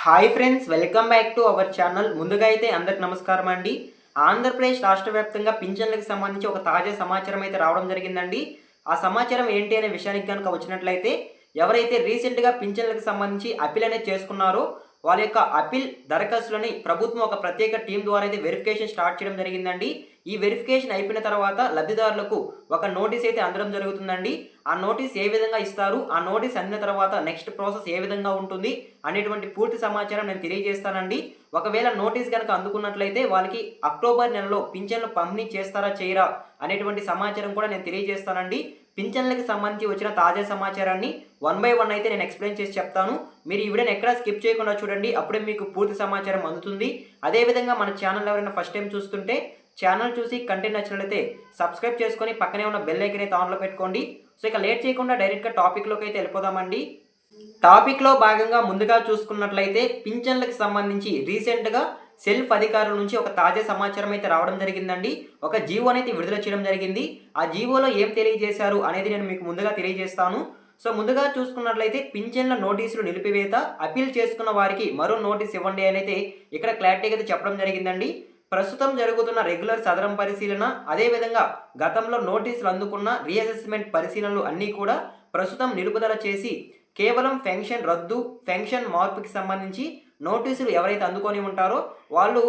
Hi friends, welcome back to our channel. ముందుగా అయితే అందరికి నమస్కారం అండి. ఆంధ్రప్రదేశ్ రాష్ట్ర వ్యాప్తంగా పింఛన్లకు సంబంధించి ఒక తాజా సమాచారం అయితే రావడం జరిగిందండి. ఆ సమాచారం ఏంటి అనే విషయానికి కనుక వచ్చినట్లయితే, ఎవరైతే రీసెంట్గా పింఛన్లకు సంబంధించి అప్పీల్ అనేది చేసుకున్నారో వాళ్ళ యొక్క అప్పీల్ దరఖాస్తులని ప్రభుత్వం ఒక ప్రత్యేక టీం ద్వారా అయితే వెరిఫికేషన్ స్టార్ట్ చేయడం జరిగిందండి. ఈ వెరిఫికేషన్ అయిపోయిన తర్వాత లబ్ధిదారులకు ఒక నోటీస్ అయితే అందడం జరుగుతుందండి. ఆ నోటీస్ ఏ విధంగా ఇస్తారు, ఆ నోటీస్ అందిన తర్వాత నెక్స్ట్ ప్రాసెస్ ఏ విధంగా ఉంటుంది అనేటువంటి పూర్తి సమాచారం నేను తెలియజేస్తానండి. ఒకవేళ నోటీస్ కనుక అందుకున్నట్లయితే వాళ్ళకి అక్టోబర్ నెలలో పింఛన్లు పంపిణీ చేస్తారా చేయరా అనేటువంటి సమాచారం కూడా నేను తెలియజేస్తానండి. పింఛన్లకు సంబంధించి వచ్చిన తాజా సమాచారాన్ని వన్ బై వన్ అయితే నేను ఎక్స్ప్లెయిన్ చేసి చెప్తాను. మీరు ఈ వీడియోని ఎక్కడా స్కిప్ చేయకుండా చూడండి, అప్పుడే మీకు పూర్తి సమాచారం అందుతుంది. అదేవిధంగా మన ఛానల్ ఎవరైనా ఫస్ట్ టైం చూస్తుంటే ఛానల్ చూసి కంటెంట్ నచ్చినట్లయితే సబ్స్క్రైబ్ చేసుకొని పక్కనే ఉన్న బెల్ ఐకాన్ అయితే ఆన్లో పెట్టుకోండి. సో ఇక లేట్ చేయకుండా డైరెక్ట్గా టాపిక్లోకి అయితే వెళ్ళిపోదామండి. టాపిక్లో భాగంగా ముందుగా చూసుకున్నట్లయితే పింఛన్లకు సంబంధించి రీసెంట్గా సెల్ఫ్ అధికారుల నుంచి ఒక తాజా సమాచారం అయితే రావడం జరిగిందండి. ఒక జీవో అనేది విడుదల చేయడం జరిగింది. ఆ జీవోలో ఏం తెలియజేశారు అనేది నేను మీకు ముందుగా తెలియజేస్తాను. సో ముందుగా చూసుకున్నట్లయితే పింఛన్ల నోటీసులు నిలిపివేత, అప్పీల్ చేసుకున్న వారికి మరో నోటీస్ ఇవ్వండి అని అయితే ఇక్కడ క్లారిటీగా అయితే చెప్పడం జరిగిందండి. ప్రస్తుతం జరుగుతున్న రెగ్యులర్ సదరం పరిశీలన, అదేవిధంగా గతంలో నోటీసులు అందుకున్న రీఅసెస్మెంట్ పరిశీలనలు అన్నీ కూడా ప్రస్తుతం నిలుపుదల చేసి కేవలం పెన్షన్ రద్దు, పెన్షన్ మార్పుకి సంబంధించి నోటీసులు ఎవరైతే అందుకొని ఉంటారో వాళ్ళు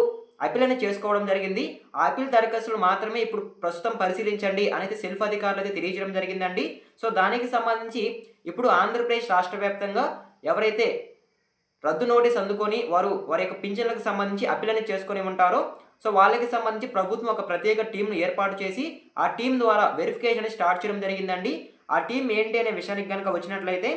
అప్పీల్ అనేది చేసుకోవడం జరిగింది. ఆ అప్పీల్ దరఖాస్తులు మాత్రమే ఇప్పుడు ప్రస్తుతం పరిశీలించండి అనేది సెల్ఫ్ అధికారులు అయితే తెలియజేయడం జరిగిందండి. సో దానికి సంబంధించి ఇప్పుడు ఆంధ్రప్రదేశ్ రాష్ట్ర వ్యాప్తంగా ఎవరైతే రద్దు నోటీస్ అందుకొని వారి యొక్క పింఛన్లకు సంబంధించి అప్పీల్ అనేది చేసుకొని ఉంటారో సో వాళ్ళకి సంబంధించి ప్రభుత్వం ఒక ప్రత్యేక టీంను ఏర్పాటు చేసి ఆ టీం ద్వారా వెరిఫికేషన్ స్టార్ట్ చేయడం జరిగిందండి. ఆ టీం ఏంటి అనే విషయానికి కనుక వచ్చినట్లయితే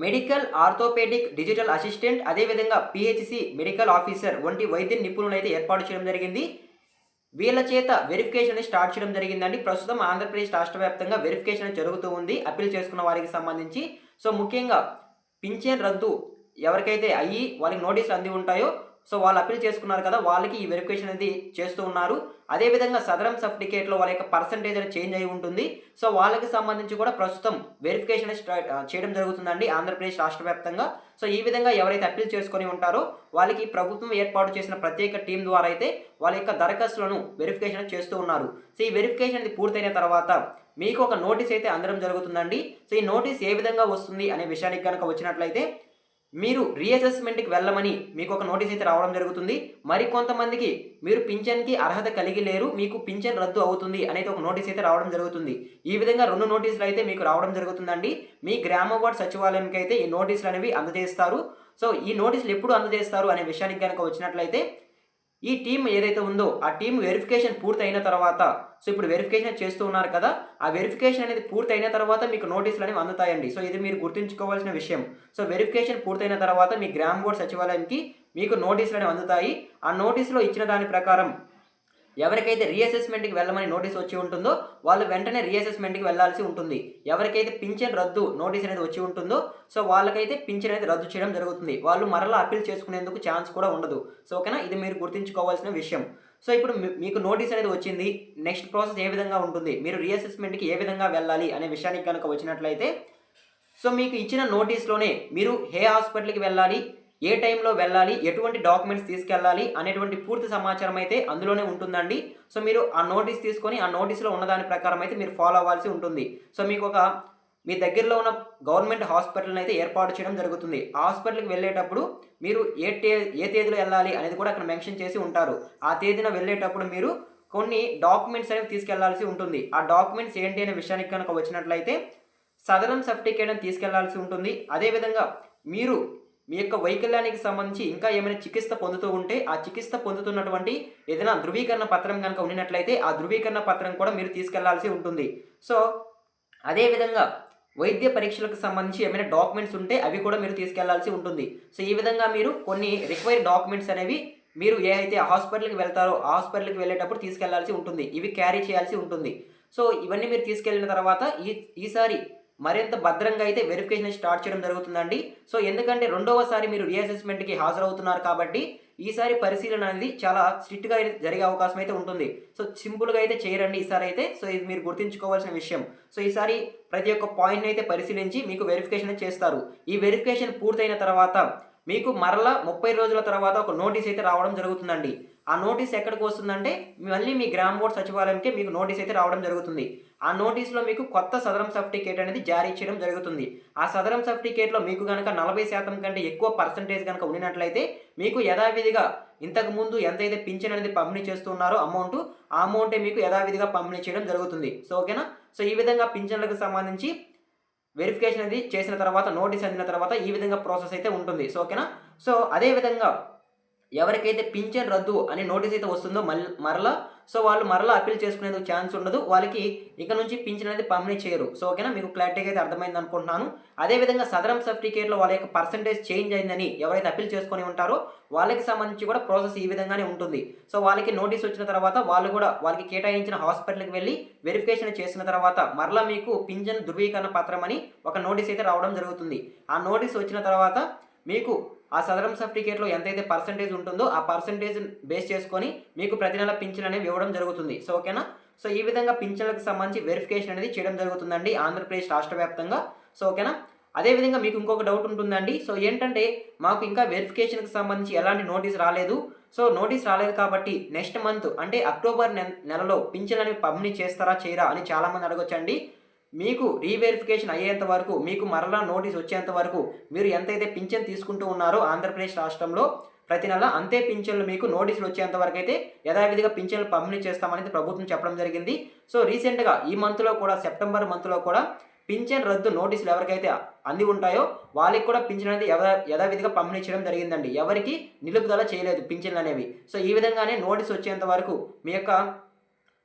మెడికల్ ఆర్థోపెడిక్ డిజిటల్ అసిస్టెంట్, అదేవిధంగా పిహెచ్సి మెడికల్ ఆఫీసర్ వంటి వైద్య నిపుణులు అయితే ఏర్పాటు చేయడం జరిగింది. వీళ్ళ చేత వెరిఫికేషన్ స్టార్ట్ చేయడం జరిగిందండి. ప్రస్తుతం ఆంధ్రప్రదేశ్ రాష్ట్ర వ్యాప్తంగా వెరిఫికేషన్ జరుగుతూ ఉంది అప్పీల్ చేసుకున్న వారికి సంబంధించి. సో ముఖ్యంగా పింఛన్ రద్దు ఎవరికైతే అయ్యి వాళ్ళకి నోటీసులు అంది ఉంటాయో సో వాళ్ళు అప్పీల్ చేసుకున్నారు కదా, వాళ్ళకి ఈ వెరిఫికేషన్ అనేది చేస్తూ ఉన్నారు. అదేవిధంగా సదరం సర్టిఫికేట్లో వాళ్ళ యొక్క పర్సంటేజ్ అనేది చేంజ్ అయి ఉంటుంది. సో వాళ్ళకి సంబంధించి కూడా ప్రస్తుతం వెరిఫికేషన్ చేయడం జరుగుతుందండి ఆంధ్రప్రదేశ్ రాష్ట్ర వ్యాప్తంగా. సో ఈ విధంగా ఎవరైతే అప్పీల్ చేసుకొని ఉంటారో వాళ్ళకి ప్రభుత్వం ఏర్పాటు చేసిన ప్రత్యేక టీం ద్వారా అయితే వాళ్ళ యొక్క దరఖాస్తులను వెరిఫికేషన్ చేస్తూ ఉన్నారు. సో ఈ వెరిఫికేషన్ అనేది పూర్తయిన తర్వాత మీకు ఒక నోటీస్ అయితే అందడం జరుగుతుందండి. సో ఈ నోటీస్ ఏ విధంగా వస్తుంది అనే విషయానికి కనుక వచ్చినట్లయితే మీరు రీఅసెస్మెంట్కి వెళ్ళమని మీకు ఒక నోటీస్ అయితే రావడం జరుగుతుంది. మరి కొంతమందికి మీరు పింఛన్కి అర్హత కలిగి లేరు, మీకు పింఛన్ రద్దు అవుతుంది అనేది ఒక నోటీస్ అయితే రావడం జరుగుతుంది. ఈ విధంగా 2 నోటీసులు అయితే మీకు రావడం జరుగుతుందండి. మీ గ్రామ వార్డ్ సచివాలయంకి అయితే ఈ నోటీసులు అనేవి అందజేస్తారు. సో ఈ నోటీసులు ఎప్పుడు అందజేస్తారు అనే విషయానికి కనుక వచ్చినట్లయితే ఈ టీం ఏదైతే ఉందో ఆ టీం వెరిఫికేషన్ పూర్తయిన తర్వాత, సో ఇప్పుడు వెరిఫికేషన్ చేస్తూ ఉన్నారు కదా, ఆ వెరిఫికేషన్ అనేది పూర్తయిన తర్వాత మీకు నోటీసులు అనేవి అందుతాయండి. సో ఇది మీరు గుర్తుంచుకోవాల్సిన విషయం. సో వెరిఫికేషన్ పూర్తయిన తర్వాత మీ గ్రామ వార్డ్ సచివాలయానికి మీకు నోటీసులు అనేవి అందుతాయి. ఆ నోటీసులో ఇచ్చిన దాని ప్రకారం ఎవరికైతే రీఅసెస్మెంట్కి వెళ్ళమని నోటీస్ వచ్చి ఉంటుందో వాళ్ళు వెంటనే రీఅసెస్మెంట్కి వెళ్ళాల్సి ఉంటుంది. ఎవరికైతే పింఛన్ రద్దు నోటీస్ అనేది వచ్చి ఉంటుందో సో వాళ్ళకైతే పింఛన్ అనేది రద్దు చేయడం జరుగుతుంది. వాళ్ళు మరలా అప్పీల్ చేసుకునేందుకు ఛాన్స్ కూడా ఉండదు. సో ఓకేనా, ఇది మీరు గుర్తుంచుకోవాల్సిన విషయం. సో ఇప్పుడు మీకు నోటీస్ అనేది వచ్చింది, నెక్స్ట్ ప్రాసెస్ ఏ విధంగా ఉంటుంది, మీరు రీఅసెస్మెంట్కి ఏ విధంగా వెళ్ళాలి అనే విషయానికి కనుక వచ్చినట్లయితే సో మీకు ఇచ్చిన నోటీస్లోనే మీరు ఏ హాస్పిటల్కి వెళ్ళాలి, ఏ టైంలో వెళ్ళాలి, ఎటువంటి డాక్యుమెంట్స్ తీసుకెళ్ళాలి అనేటువంటి పూర్తి సమాచారం అయితే అందులోనే ఉంటుందండి. సో మీరు ఆ నోటీస్ తీసుకొని ఆ నోటీస్లో ఉన్నదాని ప్రకారం అయితే మీరు ఫాలో అవ్వాల్సి ఉంటుంది. సో మీకు మీ దగ్గరలో ఉన్న గవర్నమెంట్ హాస్పిటల్ని అయితే ఏర్పాటు చేయడం జరుగుతుంది. ఆ హాస్పిటల్కి వెళ్ళేటప్పుడు మీరు ఏ తేదీలో వెళ్ళాలి అనేది కూడా అక్కడ మెన్షన్ చేసి ఉంటారు. ఆ తేదీన వెళ్ళేటప్పుడు మీరు కొన్ని డాక్యుమెంట్స్ అనేవి తీసుకెళ్లాల్సి ఉంటుంది. ఆ డాక్యుమెంట్స్ ఏంటి అనే విషయానికి కనుక వచ్చినట్లయితే సదరం సర్టిఫికేట్ అని తీసుకెళ్లాల్సి ఉంటుంది. అదేవిధంగా మీరు మీ యొక్క వైకల్యానికి సంబంధించి ఇంకా ఏమైనా చికిత్స పొందుతూ ఉంటే ఆ చికిత్స పొందుతున్నటువంటి ఏదైనా ధృవీకరణ పత్రం కనుక ఉన్నట్లయితే ఆ ధృవీకరణ పత్రం కూడా మీరు తీసుకెళ్లాల్సి ఉంటుంది. సో అదేవిధంగా వైద్య పరీక్షలకు సంబంధించి ఏమైనా డాక్యుమెంట్స్ ఉంటే అవి కూడా మీరు తీసుకెళ్లాల్సి ఉంటుంది. సో ఈ విధంగా మీరు కొన్ని రిక్వైర్డ్ డాక్యుమెంట్స్ అనేవి మీరు ఏ అయితే హాస్పిటల్కి వెళ్తారో ఆ హాస్పిటల్కి వెళ్ళేటప్పుడు తీసుకెళ్లాల్సి ఉంటుంది. ఇవి క్యారీ చేయాల్సి ఉంటుంది. సో ఇవన్నీ మీరు తీసుకెళ్లిన తర్వాత ఈసారి మరింత భద్రంగా అయితే వెరిఫికేషన్ స్టార్ట్ చేయడం జరుగుతుందండి. సో ఎందుకంటే రెండవసారి మీరు రీఅసెస్మెంట్కి హాజరవుతున్నారు కాబట్టి ఈసారి పరిశీలన అనేది చాలా స్ట్రిక్ట్గా జరిగే అవకాశం అయితే ఉంటుంది. సో సింపుల్గా అయితే చేయరండి ఈసారి అయితే. సో ఇది మీరు గుర్తుంచుకోవాల్సిన విషయం. సో ఈసారి ప్రతి ఒక్క పాయింట్ని అయితే పరిశీలించి మీకు వెరిఫికేషన్ చేస్తారు. ఈ వెరిఫికేషన్ పూర్తయిన తర్వాత మీకు మరలా 30 రోజుల తర్వాత ఒక నోటీస్ అయితే రావడం జరుగుతుందండి. ఆ నోటీస్ ఎక్కడికి వస్తుందంటే మళ్ళీ మీ గ్రామ బోర్డ్ సచివాలయంకే మీకు నోటీస్ అయితే రావడం జరుగుతుంది. ఆ నోటీస్‌లో మీకు కొత్త సదరం సర్టిఫికేట్ అనేది జారీ చేయడం జరుగుతుంది. ఆ సదరం సర్టిఫికేట్‌లో మీకు గనక 40% కంటే ఎక్కువ పర్సెంటేజ్ గనక ఉండినట్లయితే మీకు యథావిధిగా ఇంతకుముందు ఎంతైతే పింఛన్ అనేది పంపిణీ చేస్తున్నారో అమౌంటు, ఆ అమౌంటే మీకు యథావిధిగా పంపిణీ చేయడం జరుగుతుంది. సో, ఓకేనా? సో, ఈ విధంగా పింఛన్లకు సంబంధించి వెరిఫికేషన్ అనేది చేసిన తర్వాత, నోటీస్ అందిన తర్వాత ఈ విధంగా ప్రాసెస్ అయితే ఉంటుంది. సో, ఓకేనా? సో, అదే విధంగా ఎవరికైతే పింఛన్ రద్దు అని నోటీస్ అయితే వస్తుందో మరలా వాళ్ళు మరలా అప్పీల్ చేసుకునేందుకు ఛాన్స్ ఉండదు. వాళ్ళకి ఇక నుంచి పింఛన్ అనేది పంపిణీ చేయరు. సో, ఓకేనా? మీకు క్లారిటీగా అయితే అర్థమైంది అనుకుంటున్నాను. అదే విధంగా సదరం సర్టిఫికేట్‌లో వాళ్ళ యొక్క పర్సెంటేజ్ చేంజ్ అయిందని ఎవరైతే అప్పీల్ చేసుకొని ఉంటారో వాళ్ళకి సంబంధించి కూడా ప్రాసెస్ ఈ విధంగానే ఉంటుంది. సో, వాళ్ళకి నోటీస్ వచ్చిన తర్వాత వాళ్ళు కూడా వాళ్ళకి కేటాయించిన హాస్పిటల్‌కి వెళ్లి వెరిఫికేషన్ చేసిన తర్వాత మరలా మీకు పింఛన్ ధృవీకరణ పత్రం అని ఒక నోటీస్ అయితే రావడం జరుగుతుంది. ఆ నోటీస్ వచ్చిన తర్వాత మీకు ఆ సదరం సర్టిఫికేట్‌లో ఎంతైతే పర్సెంటేజ్ ఉంటుందో ఆ పర్సెంటేజ్ బేస్ చేసుకొని మీకు ప్రతి నెల పింఛన్ అనేవి ఇవ్వడం జరుగుతుంది. సో, ఓకేనా? సో, ఈ విధంగా పింఛన్లకు సంబంధించి వెరిఫికేషన్ అనేది చేయడం జరుగుతుందండి ఆంధ్రప్రదేశ్ రాష్ట్ర వ్యాప్తంగా. సో, ఓకేనా? అదే విధంగా మీకు ఇంకొక డౌట్ ఉంటుందండి. సో, ఏంటంటే మాకు ఇంకా వెరిఫికేషన్‌కి సంబంధించి ఎలాంటి నోటీస్ రాలేదు. సో, నోటీస్ రాలేదు కాబట్టి నెక్స్ట్ మంత్ అంటే అక్టోబర్ నెలలో పింఛన్ అనేవి పంపిణీ చేస్తారా? చేయరా? అని చాలామంది అడగొచ్చండి. మీకు రీవెరిఫికేషన్ అయ్యేంత వరకు, మీకు మరలా నోటీస్ వచ్చేంత వరకు మీరు ఎంతైతే పింఛన్ తీసుకుంటూ ఉన్నారో ఆంధ్రప్రదేశ్ రాష్ట్రంలో ప్రతి నెల అంతే పింఛన్లు మీకు నోటీసులు వచ్చేంత వరకైతే యథావిధిగా పింఛన్లు పంపిణీ చేస్తామనేది ప్రభుత్వం చెప్పడం జరిగింది. సో, రీసెంట్‌గా ఈ మంత్‌లో కూడా సెప్టెంబర్ మంత్‌లో కూడా పింఛన్ రద్దు నోటీసులు ఎవరికైతే అంది ఉంటాయో వాళ్ళకి కూడా పింఛన్ అనేది యథావిధిగా పంపిణీ చేయడం జరిగిందండి. ఎవరికీ నిలుపుదల చేయలేదు పింఛన్లనేవి. సో, ఈ విధంగానే నోటీస్ వచ్చేంత వరకు మీ యొక్క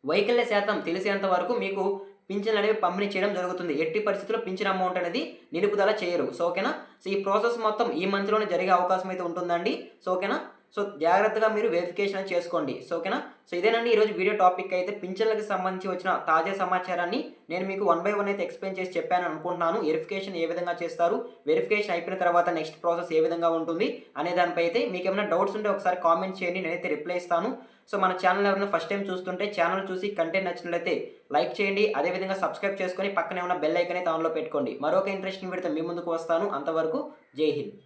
వైకల్య శాతం తెలిసేంత వరకు మీకు పింఛన్లనేవి పంపిణీ చేయడం జరుగుతుంది. ఎట్టి పరిస్థితుల్లో పింఛన్ అమౌంట్ అనేది నిలుపుదల చేయరు. సో, ఓకేనా? సో, ఈ ప్రాసెస్ మొత్తం ఈ మంత్‌లోనే జరిగే అవకాశం అయితే ఉంటుందండి. సో, ఓకేనా? సో, జాగ్రత్తగా మీరు వెరిఫికేషన్ అనేది చేసుకోండి. సో, ఓకేనా? సో, ఇదేనండి ఈరోజు వీడియో టాపిక్ అయితే పింఛన్లకు సంబంధించి వచ్చిన తాజా సమాచారాన్ని నేను మీకు వన్ బై వన్ అయితే ఎక్స్‌ప్లెయిన్ చేసి చెప్పాను అనుకుంటున్నాను. వెరిఫికేషన్ ఏ విధంగా చేస్తారు? వెరిఫికేషన్ అయిపోయిన తర్వాత నెక్స్ట్ ప్రాసెస్ ఏ విధంగా ఉంటుంది? అనే దానిపై అయితే మీకేమైనా డౌట్స్ ఉంటే ఒకసారి కామెంట్ చేయండి. నేనైతే రిప్లై ఇస్తాను. సో, మన ఛానల్ ఎవరైనా ఫస్ట్ టైం చూస్తుంటే ఛానల్ చూసి కంటెంట్ నచ్చినట్లయితే లైక్ చేయండి. అదేవిధంగా సబ్స్క్రైబ్ చేసుకొని పక్కనే ఉన్న బెల్ ఐకాన్ అయితే ఆన్‌లో పెట్టుకోండి. మరొక ఇంట్రెస్టింగ్ వీడియోతో మీ ముందుకు వస్తాను. అంతవరకు జై హింద్.